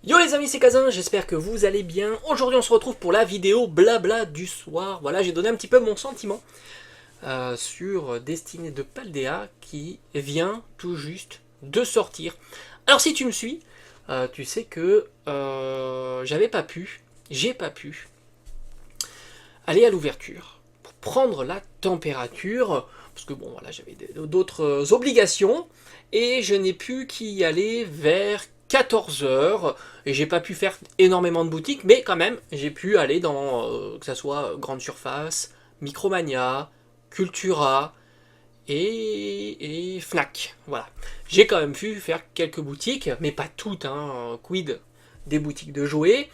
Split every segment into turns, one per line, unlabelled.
Yo les amis, c'est Kazin, j'espère que vous allez bien. Aujourd'hui on se retrouve pour la vidéo blabla du soir. Voilà, j'ai donné un petit peu mon sentiment sur Destinée de Paldea qui vient tout juste de sortir. Alors si tu me suis, tu sais que j'ai pas pu aller à l'ouverture pour prendre la température. Parce que bon voilà, j'avais d'autres obligations et je n'ai pu qu'y aller vers 14 heures et j'ai pas pu faire énormément de boutiques, mais quand même j'ai pu aller dans que ça soit Grande Surface, Micromania, Cultura et Fnac. Voilà, j'ai quand même pu faire quelques boutiques, mais pas toutes. Quid des boutiques de jouets.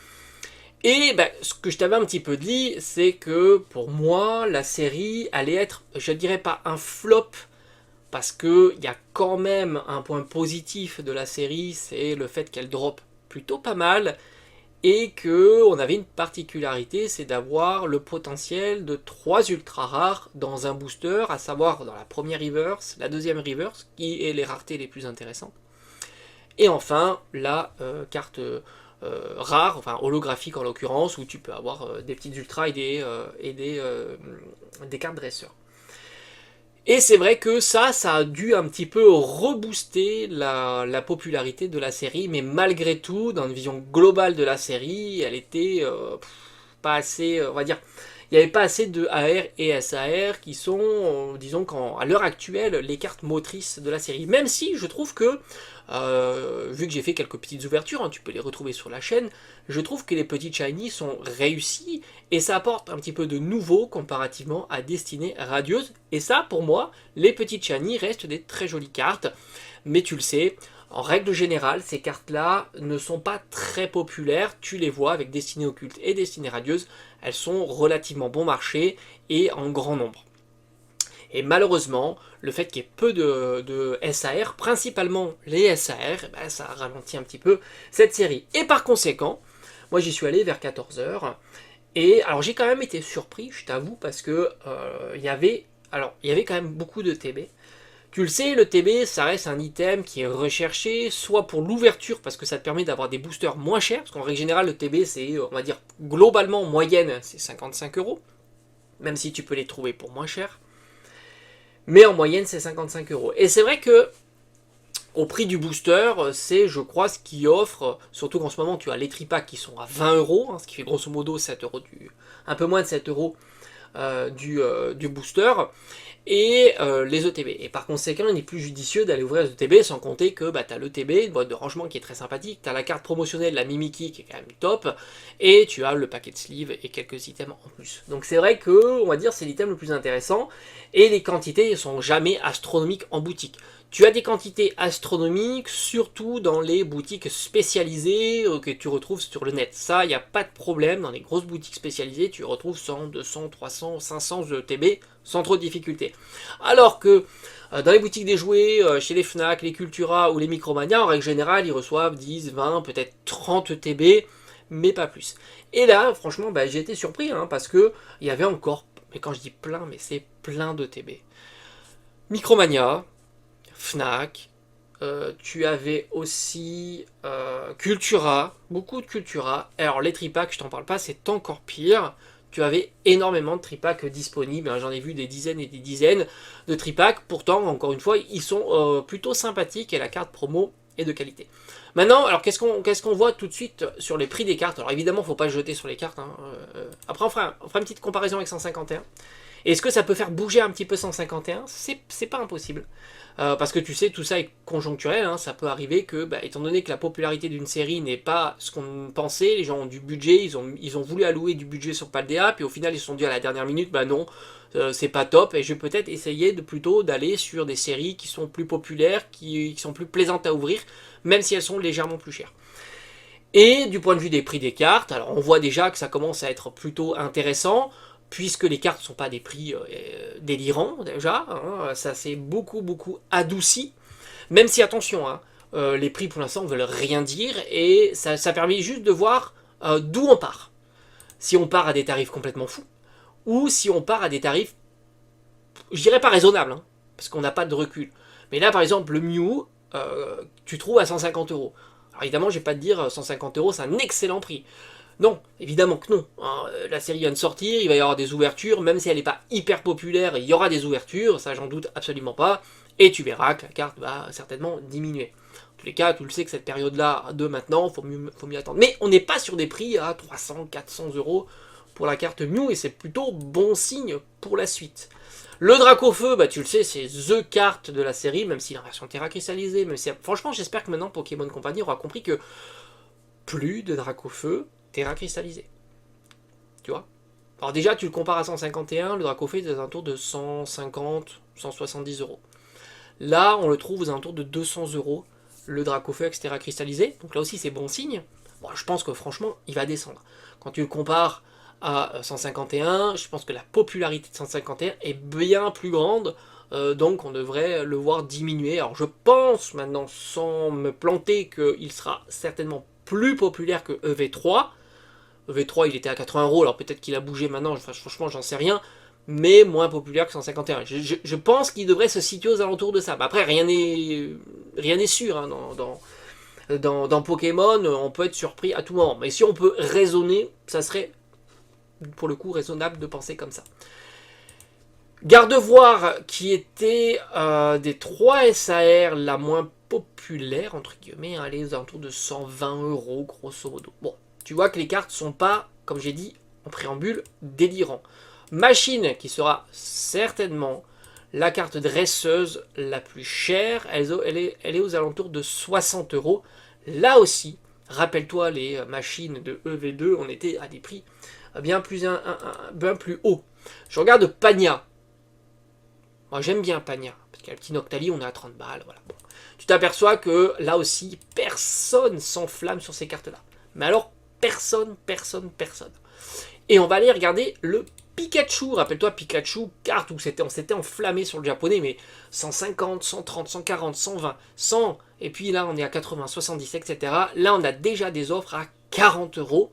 Et ben, ce que je t'avais un petit peu dit, c'est que pour moi, la série allait être, je ne dirais pas un flop, parce qu'il y a quand même un point positif de la série, c'est le fait qu'elle drop plutôt pas mal, et que on avait une particularité, c'est d'avoir le potentiel de 3 ultra rares dans un booster, à savoir dans la première reverse, la deuxième reverse, qui est les raretés les plus intéressantes, et enfin la carte rare, enfin holographique en l'occurrence, où tu peux avoir des petites ultras des cartes dresseurs. Et c'est vrai que ça a dû un petit peu rebooster la popularité de la série, mais malgré tout, dans une vision globale de la série, elle était pas assez, on va dire, il n'y avait pas assez de AR et SAR qui sont, disons qu'à l'heure actuelle, les cartes motrices de la série. Même si je trouve que, vu que j'ai fait quelques petites ouvertures, tu peux les retrouver sur la chaîne, je trouve que les petits shiny sont réussis et ça apporte un petit peu de nouveau comparativement à Destinée Radieuse. Et ça, pour moi, les petits shiny restent des très jolies cartes, mais tu le sais, en règle générale, ces cartes-là ne sont pas très populaires. Tu les vois avec Destinée Occulte et Destinée Radieuse. Elles sont relativement bon marché et en grand nombre. Et malheureusement, le fait qu'il y ait peu de SAR, principalement les SAR, ben ça ralentit un petit peu cette série. Et par conséquent, moi j'y suis allé vers 14 heures. Et alors j'ai quand même été surpris, je t'avoue, parce que il y avait quand même beaucoup de TB. Tu le sais, le TB, ça reste un item qui est recherché, soit pour l'ouverture, parce que ça te permet d'avoir des boosters moins chers, parce qu'en règle générale, le TB, c'est, on va dire, globalement, moyenne, c'est 55 euros, même si tu peux les trouver pour moins cher. Mais en moyenne, c'est 55 euros. Et c'est vrai que, au prix du booster, c'est, je crois, ce qui offre, surtout qu'en ce moment, tu as les tripacks qui sont à 20 euros, ce qui fait grosso modo 7 euros un peu moins de 7 euros du booster, et les ETB. Et par conséquent, il est plus judicieux d'aller ouvrir les ETB, sans compter que tu as l'ETB, une boîte de rangement qui est très sympathique, tu as la carte promotionnelle, la Mimikyu, qui est quand même top, et tu as le paquet de sleeve et quelques items en plus. Donc c'est vrai que, on va dire, c'est l'item le plus intéressant, et les quantités ne sont jamais astronomiques en boutique. Tu as des quantités astronomiques, surtout dans les boutiques spécialisées que tu retrouves sur le net. Ça, il n'y a pas de problème. Dans les grosses boutiques spécialisées, tu retrouves 100, 200, 300, 500 ETB sans trop de difficulté. Alors que dans les boutiques des jouets, chez les Fnac, les Cultura ou les Micromania, en règle générale, ils reçoivent 10, 20, peut-être 30 ETB, mais pas plus. Et là, franchement, j'ai été surpris, parce que il y avait encore, mais quand je dis plein, mais c'est plein d'ETB. Micromania, Fnac, tu avais aussi Cultura, beaucoup de Cultura. Alors les tripacks, je t'en parle pas, c'est encore pire. Tu avais énormément de tripacks disponibles, j'en ai vu des dizaines et des dizaines de tripacks. Pourtant, encore une fois, ils sont plutôt sympathiques et la carte promo est de qualité. Maintenant, alors qu'est-ce qu'on voit tout de suite sur les prix des cartes? Alors évidemment, il ne faut pas se jeter sur les cartes. Après, on fera une petite comparaison avec 151. Est-ce que ça peut faire bouger un petit peu 151? C'est pas impossible. Parce que tu sais, tout ça est conjoncturel, ça peut arriver que, étant donné que la popularité d'une série n'est pas ce qu'on pensait, les gens ont du budget, ils ont voulu allouer du budget sur Paldea, puis au final ils se sont dit à la dernière minute, non, c'est pas top, et je vais peut-être essayer plutôt d'aller sur des séries qui sont plus populaires, qui sont plus plaisantes à ouvrir, même si elles sont légèrement plus chères. Et du point de vue des prix des cartes, alors on voit déjà que ça commence à être plutôt intéressant, puisque les cartes ne sont pas des prix délirants déjà, ça s'est beaucoup adouci, même si attention, les prix pour l'instant ne veulent rien dire, et ça permet juste de voir d'où on part. Si on part à des tarifs complètement fous, ou si on part à des tarifs, je dirais pas raisonnables, parce qu'on n'a pas de recul. Mais là par exemple le Mew, tu trouves à 150 euros. Alors évidemment, je vais pas te dire 150 euros, c'est un excellent prix. Non, évidemment que non. La série vient de sortir, il va y avoir des ouvertures, même si elle n'est pas hyper populaire, il y aura des ouvertures, ça j'en doute absolument pas, et tu verras que la carte va certainement diminuer. En tous les cas, tu le sais que cette période-là, de maintenant, faut mieux attendre. Mais on n'est pas sur des prix à 300, 400 euros pour la carte Mew, et c'est plutôt bon signe pour la suite. Le Dracofeu, bah tu le sais, c'est THE carte de la série, même s'il est en version Terra cristallisée, même si, franchement, j'espère que maintenant Pokémon Company aura compris que plus de Dracofeu, Terra cristallisé. Tu vois. Alors déjà, tu le compares à 151, le Dracofeu est aux alentours de 150, 170 euros. Là, on le trouve aux alentours de 200 euros, le Dracofeu avec Terra cristallisé. Donc là aussi, c'est bon signe. Bon, je pense que franchement, il va descendre. Quand tu le compares à 151, je pense que la popularité de 151 est bien plus grande. Donc on devrait le voir diminuer. Alors je pense maintenant, sans me planter, qu'il sera certainement plus populaire que EV3. EV3 il était à 80 euros, alors peut-être qu'il a bougé maintenant, franchement j'en sais rien, mais moins populaire que 151. Je pense qu'il devrait se situer aux alentours de ça. Bah, après rien n'est sûr hein, dans Pokémon, on peut être surpris à tout moment. Mais si on peut raisonner, ça serait pour le coup raisonnable de penser comme ça. Gardevoir qui était des 3 SAR la moins populaire, entre guillemets, elle est aux alentours de 120 euros grosso modo. Bon, tu vois que les cartes sont pas, comme j'ai dit en préambule, délirants. Machine qui sera certainement la carte dresseuse la plus chère, elle est aux alentours de 60 euros. Là aussi, rappelle-toi les machines de EV2, on était à des prix bien plus hauts. Je regarde Pagna. Moi j'aime bien Pagna, parce qu'il y a le petit Noctali, on est à 30 balles, voilà. Bon. Tu t'aperçois que là aussi, personne s'enflamme sur ces cartes-là. Mais alors, personne. Et on va aller regarder le Pikachu. Rappelle-toi, Pikachu, carte où on s'était enflammé sur le japonais, mais 150, 130, 140, 120, 100, et puis là on est à 80, 70, etc. Là on a déjà des offres à 40 euros.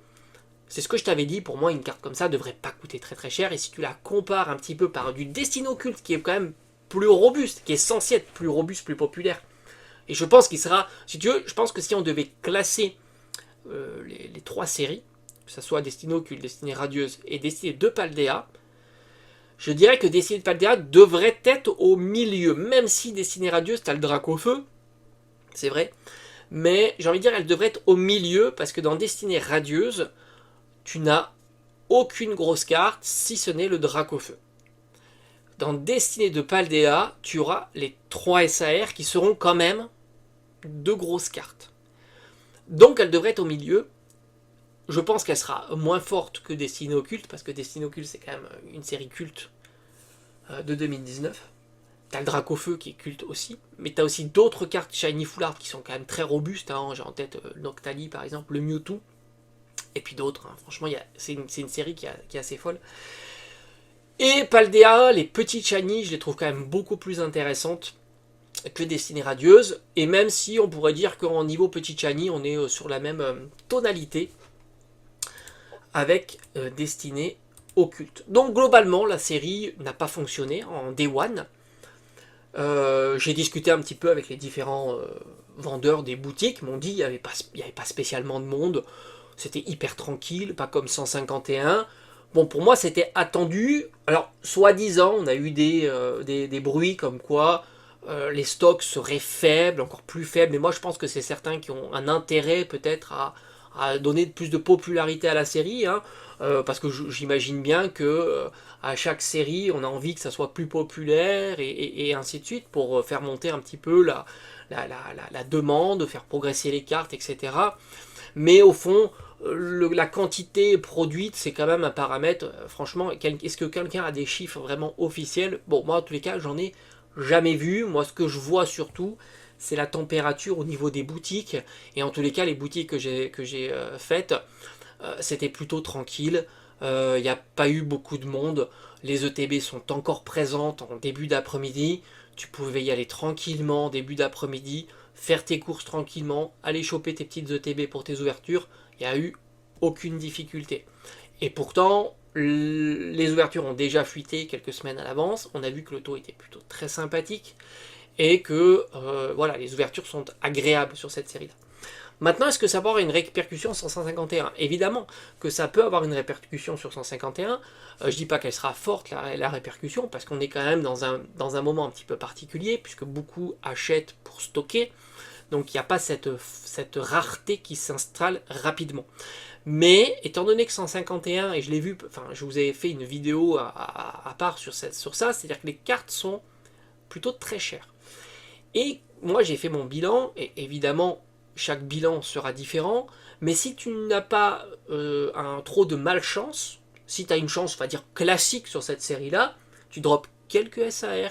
C'est ce que je t'avais dit, pour moi une carte comme ça devrait pas coûter très cher, et si tu la compares un petit peu par du Destiny Occulte qui est quand même plus robuste, qui est censé être plus robuste, plus populaire, et je pense qu'il sera, si tu veux, je pense que si on devait classer les 3 séries, que ce soit Destiny Occulte, Destiny Radieuse et Destiny de Paldea, je dirais que Destiny de Paldea devrait être au milieu, même si Destiny Radieuse, tu as le Dracofeu, c'est vrai, mais j'ai envie de dire elle devrait être au milieu, parce que dans Destiny Radieuse, tu n'as aucune grosse carte, si ce n'est le Dracofeu. Dans Destiny de Paldea, tu auras les 3 SAR qui seront quand même 2 grosses cartes. Donc elle devrait être au milieu. Je pense qu'elle sera moins forte que Destiny Occulte, parce que Destiny Occulte c'est quand même une série culte de 2019. T'as le Dracofeu qui est culte aussi, mais t'as aussi d'autres cartes Shiny Full Art qui sont quand même très robustes, hein. J'ai en tête Noctali par exemple, le Mewtwo, et puis d'autres, hein. Franchement c'est une série qui est assez folle. Et Paldea, les petites Shiny, je les trouve quand même beaucoup plus intéressantes que Destiny Radieuse, et même si on pourrait dire qu'en niveau petit Shiny, on est sur la même tonalité avec Destiny Occulte. Donc globalement, la série n'a pas fonctionné en Day One. J'ai discuté un petit peu avec les différents vendeurs des boutiques, m'ont dit qu'il n'y avait pas spécialement de monde, c'était hyper tranquille, pas comme 151. Bon, pour moi, c'était attendu. Alors, soi-disant, on a eu des bruits comme quoi les stocks seraient faibles, encore plus faibles. Mais moi, je pense que c'est certains qui ont un intérêt peut-être à donner plus de popularité à la série. Hein, parce que j'imagine bien que à chaque série, on a envie que ça soit plus populaire et ainsi de suite pour faire monter un petit peu la demande, faire progresser les cartes, etc. Mais au fond, la quantité produite, c'est quand même un paramètre. Franchement, est-ce que quelqu'un a des chiffres vraiment officiels? Bon, moi, en tous les cas, j'en ai jamais vu. Moi, ce que je vois surtout, c'est la température au niveau des boutiques. Et en tous les cas, les boutiques que j'ai faites, c'était plutôt tranquille. Il n'y a pas eu beaucoup de monde. Les ETB sont encore présentes en début d'après-midi. Tu pouvais y aller tranquillement en début d'après-midi, faire tes courses tranquillement, aller choper tes petites ETB pour tes ouvertures. Il n'y a eu aucune difficulté. Et pourtant, les ouvertures ont déjà fuité quelques semaines à l'avance. On a vu que le taux était plutôt très sympathique et que voilà, les ouvertures sont agréables sur cette série-là. Maintenant, est-ce que ça peut avoir une répercussion sur 151? Évidemment que ça peut avoir une répercussion sur 151. Je dis pas qu'elle sera forte, la répercussion, parce qu'on est quand même dans un moment un petit peu particulier, puisque beaucoup achètent pour stocker. Donc il n'y a pas cette rareté qui s'installe rapidement. Mais étant donné que 151, et je l'ai vu, enfin je vous avais fait une vidéo à part sur ça, c'est-à-dire que les cartes sont plutôt très chères. Et moi j'ai fait mon bilan, et évidemment chaque bilan sera différent, mais si tu n'as pas trop de malchance, si tu as une chance, on va dire classique sur cette série-là, tu drops quelques SAR,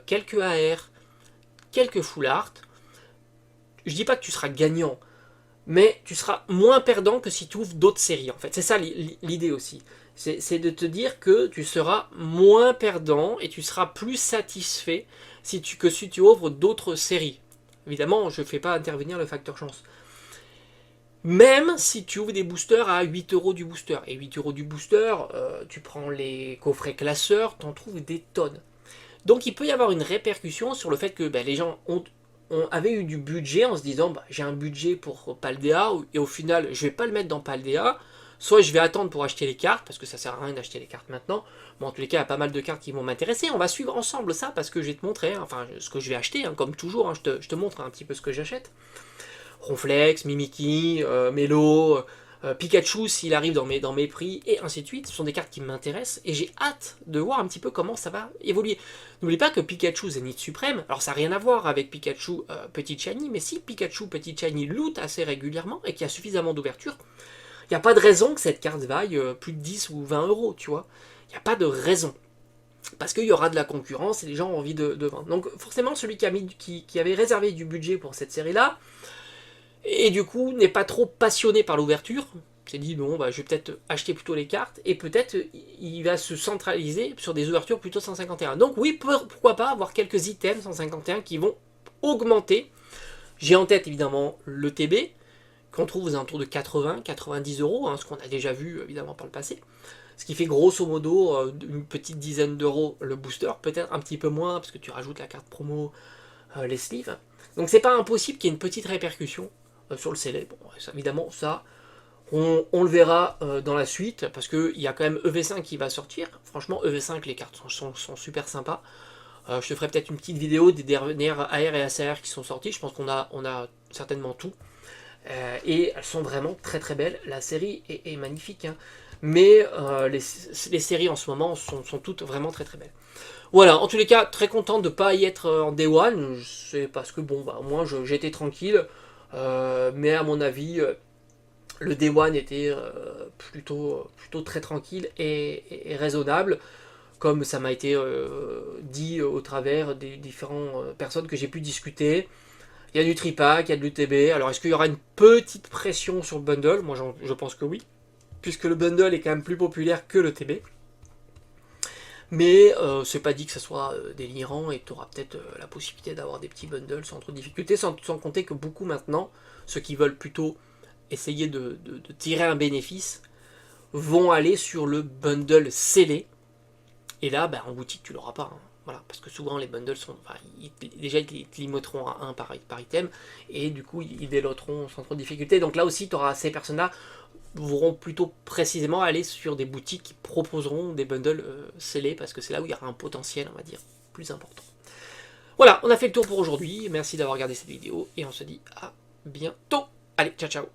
quelques AR, quelques full art. Je dis pas que tu seras gagnant, mais tu seras moins perdant que si tu ouvres d'autres séries en fait. C'est ça l'idée aussi. C'est de te dire que tu seras moins perdant et tu seras plus satisfait que si tu ouvres d'autres séries. Évidemment, je ne fais pas intervenir le facteur chance. Même si tu ouvres des boosters à 8 euros du booster. Et 8 euros du booster, tu prends les coffrets classeurs, tu en trouves des tonnes. Donc il peut y avoir une répercussion sur le fait que les gens avaient eu du budget en se disant j'ai un budget pour Paldea et au final je vais pas le mettre dans Paldea, soit je vais attendre pour acheter les cartes parce que ça sert à rien d'acheter les cartes maintenant. Bon, en tous les cas il y a pas mal de cartes qui vont m'intéresser, on va suivre ensemble ça parce que je vais te montrer ce que je vais acheter, comme toujours, je te montre un petit peu ce que j'achète. Ronflex, Mimikyu, Melo, Pikachu s'il arrive dans mes prix, et ainsi de suite. Ce sont des cartes qui m'intéressent, et j'ai hâte de voir un petit peu comment ça va évoluer. N'oublie pas que Pikachu Zénith Suprême, alors ça n'a rien à voir avec Pikachu Petit Shiny, mais si Pikachu Petit Shiny loot assez régulièrement, et qu'il y a suffisamment d'ouverture, il n'y a pas de raison que cette carte vaille plus de 10 ou 20 euros, tu vois. Il n'y a pas de raison. Parce qu'il y aura de la concurrence, et les gens ont envie de vendre. Donc forcément, celui qui avait réservé du budget pour cette série-là, et du coup n'est pas trop passionné par l'ouverture, s'est dit bon je vais peut-être acheter plutôt les cartes, et peut-être il va se centraliser sur des ouvertures plutôt 151. Donc oui, pourquoi pas avoir quelques items 151 qui vont augmenter. J'ai en tête évidemment le TB, qu'on trouve aux alentours de 80-90 euros, ce qu'on a déjà vu évidemment par le passé. Ce qui fait grosso modo une petite dizaine d'euros le booster, peut-être un petit peu moins parce que tu rajoutes la carte promo, les sleeves. Donc c'est pas impossible qu'il y ait une petite répercussion sur le scellé. Bon, évidemment, ça, on le verra dans la suite, parce qu'il y a quand même EV5 qui va sortir. Franchement, EV5, les cartes sont super sympas. Je te ferai peut-être une petite vidéo des dernières AR et ACR qui sont sorties. Je pense qu'on a certainement tout. Et elles sont vraiment très très belles. La série est magnifique, mais les séries en ce moment sont toutes vraiment très très belles. Voilà, en tous les cas, très content de ne pas y être en Day One. C'est parce que au moins j'étais tranquille. Mais à mon avis, le Day One était plutôt très tranquille et raisonnable, comme ça m'a été dit au travers des différentes personnes que j'ai pu discuter. Il y a du tripack, il y a de l'UTB. Alors est-ce qu'il y aura une petite pression sur le bundle? Moi je pense que oui, puisque le bundle est quand même plus populaire que le TB. Mais c'est pas dit que ça soit délirant, et tu auras peut-être la possibilité d'avoir des petits bundles sans trop de difficultés, sans compter que beaucoup maintenant, ceux qui veulent plutôt essayer de tirer un bénéfice, vont aller sur le bundle scellé. Et là, en boutique, tu l'auras pas. Voilà, parce que souvent les bundles sont. Déjà, ils te limiteront à 1 par item, et du coup, ils déloteront sans trop de difficultés. Donc là aussi, tu auras ces personnes-là vont plutôt précisément aller sur des boutiques qui proposeront des bundles scellés, parce que c'est là où il y aura un potentiel, on va dire, plus important. Voilà, on a fait le tour pour aujourd'hui. Merci d'avoir regardé cette vidéo, et on se dit à bientôt. Allez, ciao ciao.